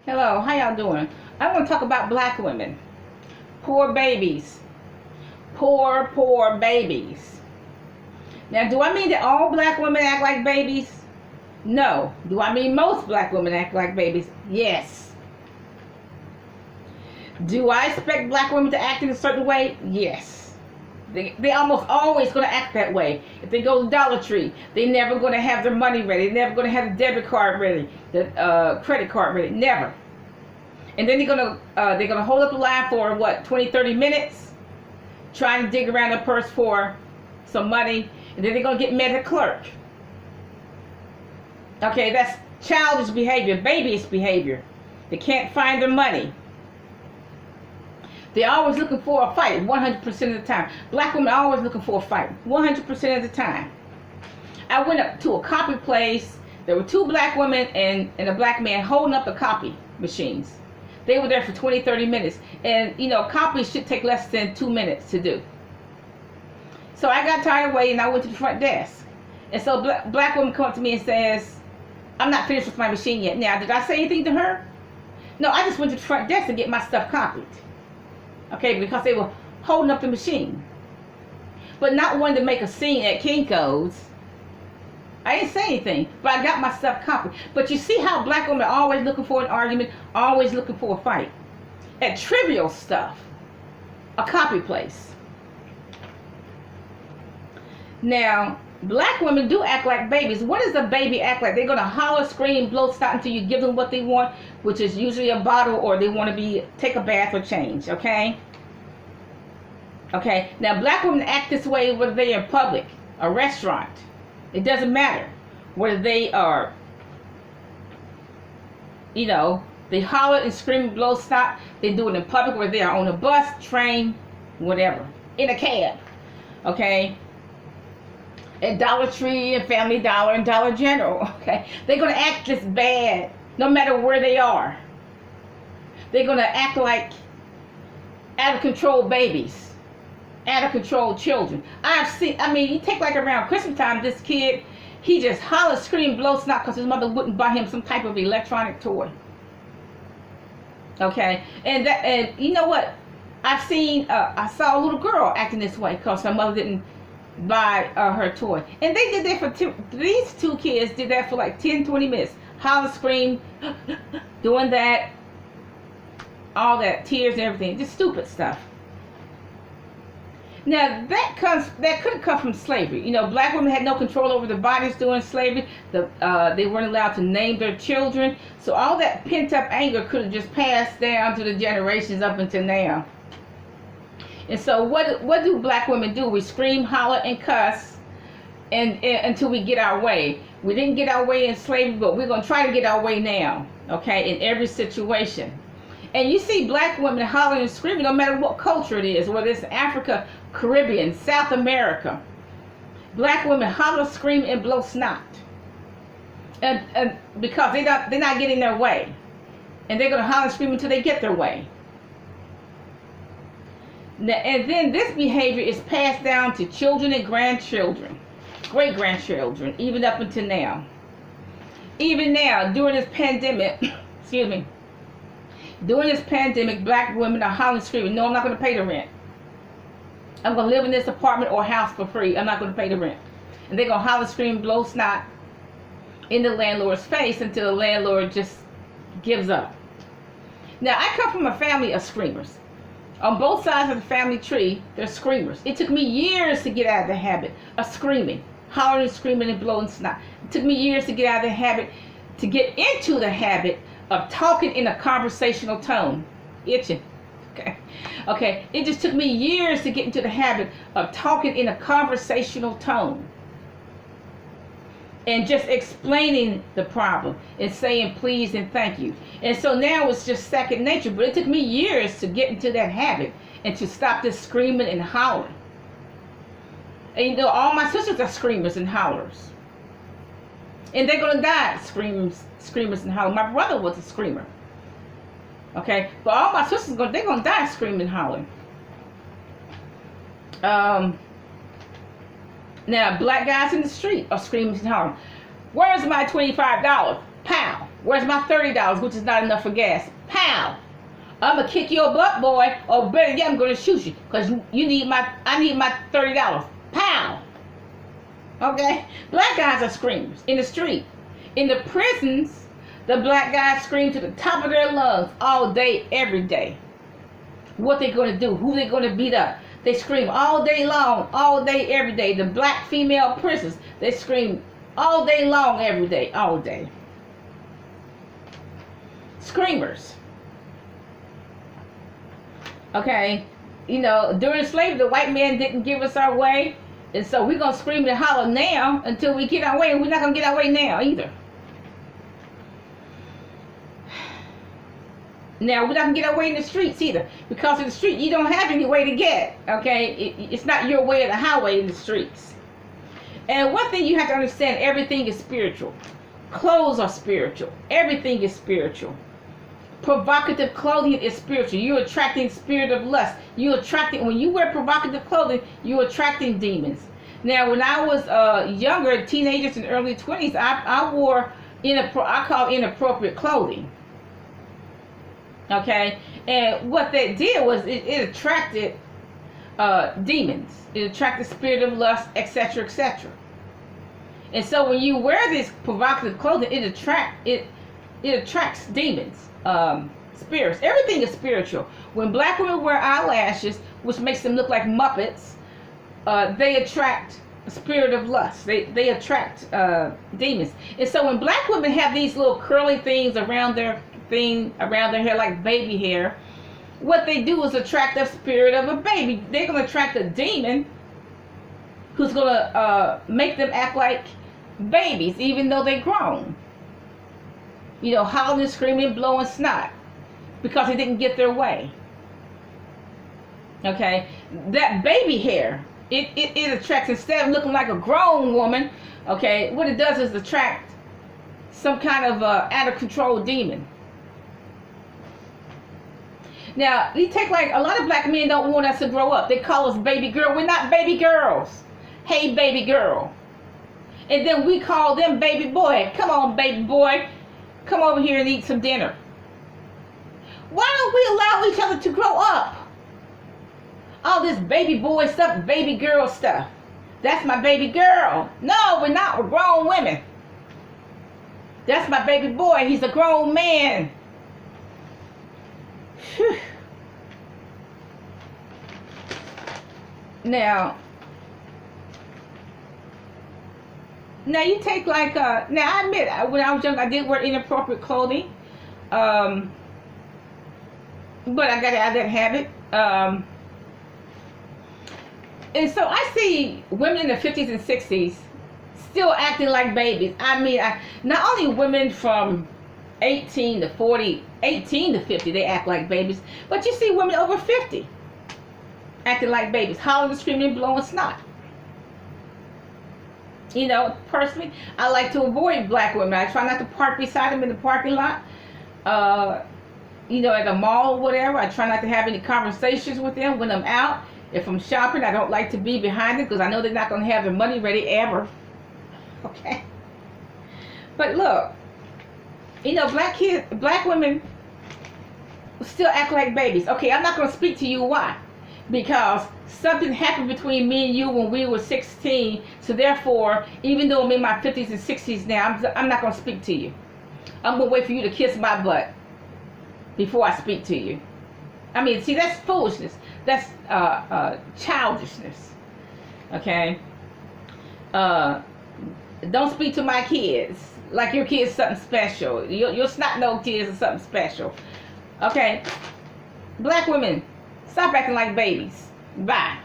Hello, how y'all doing? I want to talk about black women. Poor babies. Poor babies. Now, do I mean that all black women act like babies? No. Do I mean most black women act like babies? Yes. Do I expect black women to act in a certain way? Yes. They almost always going to act that way. If they go to Dollar Tree, they're never going to have their money ready. They're never going to have the debit card ready, the credit card ready. Never. And then they're gonna hold up the line for what, 20, 30 minutes, trying to dig around the purse for some money, and then they're gonna get mad at the clerk. Okay, that's childish behavior, babyish behavior. They can't find their money. They're always looking for a fight, 100% of the time. Black women are always looking for a fight, 100% of the time. I went up to a copy place. There were two black women and a black man holding up the copy machines. They were there for 20, 30 minutes. And, copies should take less than 2 minutes to do. So I got tired of waiting and I went to the front desk. And so black woman comes up to me and says, I'm not finished with my machine yet. Now, did I say anything to her? No, I just went to the front desk to get my stuff copied. Okay, because they were holding up the machine. But not wanting to make a scene at Kinko's. I didn't say anything, but I got my stuff copied. But you see how black women are always looking for an argument, always looking for a fight. At trivial stuff. A copy place. Now, black women do act like babies. What does a baby act like? They're going to holler, scream, blow snot until you give them what they want, which is usually a bottle, or they want to take a bath or change, okay? Okay, now black women act this way whether they're in public, a restaurant. It doesn't matter whether they are, they holler and scream and blow snot. They do it in public, whether they are on a bus, train, whatever, in a cab, okay? At Dollar Tree and Family Dollar and Dollar General, okay? They're going to act this bad no matter where they are. They're going to act like out of control babies. Out of control children. You take like around Christmas time, this kid, he just holler, scream, blow snot because his mother wouldn't buy him some type of electronic toy. Okay, and you know what? I saw a little girl acting this way because her mother didn't buy her toy. And they did that for these two kids did that for like 10, 20 minutes. Holler, scream, doing that, all that, tears and everything, just stupid stuff. Now that could have come from slavery. Black women had no control over their bodies during slavery. They weren't allowed to name their children. So all that pent up anger could have just passed down to the generations up until now. And so what do black women do? We scream, holler, and cuss, and until we get our way. We didn't get our way in slavery, but we're gonna try to get our way now. Okay, in every situation. And you see black women hollering and screaming no matter what culture it is, whether it's Africa, Caribbean, South America. Black women holler, scream, and blow snot. And because they're not getting their way. And they're going to holler and scream until they get their way. And then this behavior is passed down to children and grandchildren, great-grandchildren, even up until now. Even now, during this pandemic, excuse me, during this pandemic, black women are hollering, screaming, no, I'm not going to pay the rent. I'm going to live in this apartment or house for free. I'm not going to pay the rent. And they're going to holler, scream, blow snot in the landlord's face until the landlord just gives up. Now, I come from a family of screamers. On both sides of the family tree, there's screamers. It took me years to get out of the habit of screaming, hollering, screaming, and blowing snot. It took me years to get out of the habit, to get into the habit of talking in a conversational tone. Itching. Okay. It just took me years to get into the habit of talking in a conversational tone. And just explaining the problem and saying please and thank you. And so now it's just second nature. But it took me years to get into that habit and to stop this screaming and hollering. And all my sisters are screamers and hollers. And they're going to die screamers and hollering. My brother was a screamer. Okay? But all my sisters, they're going to die screaming and hollering. Now, black guys in the street are screaming and hollering, where's my $25? Pow! Where's my $30, which is not enough for gas? Pow! I'm gonna kick your butt, boy, or better yet, I'm gonna shoot you, because I need my $30. Pow! Okay? Black guys are screamers in the street. In the prisons, the black guys scream to the top of their lungs all day, every day. What they gonna do, who they gonna beat up. They scream all day long, all day, every day. The black female prisoners, they scream all day long, every day, all day. Screamers. Okay, you know, during slavery, the white man didn't give us our way, and so we're gonna scream and holler now until we get our way, and we're not gonna get our way now either. Now we're not gonna get our way in the streets either, because in the street you don't have any way to get. Okay, it's not your way or the highway in the streets. And one thing you have to understand: everything is spiritual. Clothes are spiritual. Everything is spiritual. Provocative clothing is spiritual. You're attracting spirit of lust. When you wear provocative clothing, you're attracting demons. Now, when I was younger, teenagers and early 20s, I wore I call inappropriate clothing. Okay, and what that did was it attracted demons. It attracted spirit of lust, etc., etc. And so when you wear this provocative clothing, it attracts demons. Spirits. Everything is spiritual. When black women wear eyelashes, which makes them look like Muppets, they attract a spirit of lust. They attract demons. And so when black women have these little curly things around their hair, like baby hair, what they do is attract the spirit of a baby. They're going to attract a demon who's going to make them act like babies, even though they're grown. You know, howling, screaming, blowing snot because they didn't get their way. Okay, that baby hair, it attracts, instead of looking like a grown woman, okay, what it does is attract some kind of out of control demon. Now, you take, like, a lot of black men don't want us to grow up. They call us baby girl. We're not baby girls. Hey, baby girl. And then we call them baby boy. Come on, baby boy. Come over here and eat some dinner. Why don't we allow each other to grow up? All this baby boy stuff, baby girl stuff. That's my baby girl. No, we're not. We're grown women. That's my baby boy. He's a grown man. Whew. Now you take, like, now I admit, when I was young, I did wear inappropriate clothing, but I got out of that habit, and so I see women in the 50s and 60s still acting like babies. I mean, not only women from 18 to 40, 18 to 50, they act like babies, but you see women over 50 acting like babies, hollering, screaming, blowing snot. You know, personally, I like to avoid black women. I try not to park beside them in the parking lot, you know, at a mall or whatever. I try not to have any conversations with them when I'm out. If I'm shopping, I don't like to be behind them because I know they're not going to have their money ready ever. Okay? But look, you know, black women still act like babies. Okay, I'm not going to speak to you why. Because something happened between me and you when we were 16. So therefore, even though I'm in my 50s and 60s now, I'm not going to speak to you. I'm going to wait for you to kiss my butt before I speak to you. I mean, see, that's foolishness. That's childishness. Okay? Don't speak to my kids like your kids something special. Your snot-nosed kids are something special. Okay? Black women, stop acting like babies. Bye.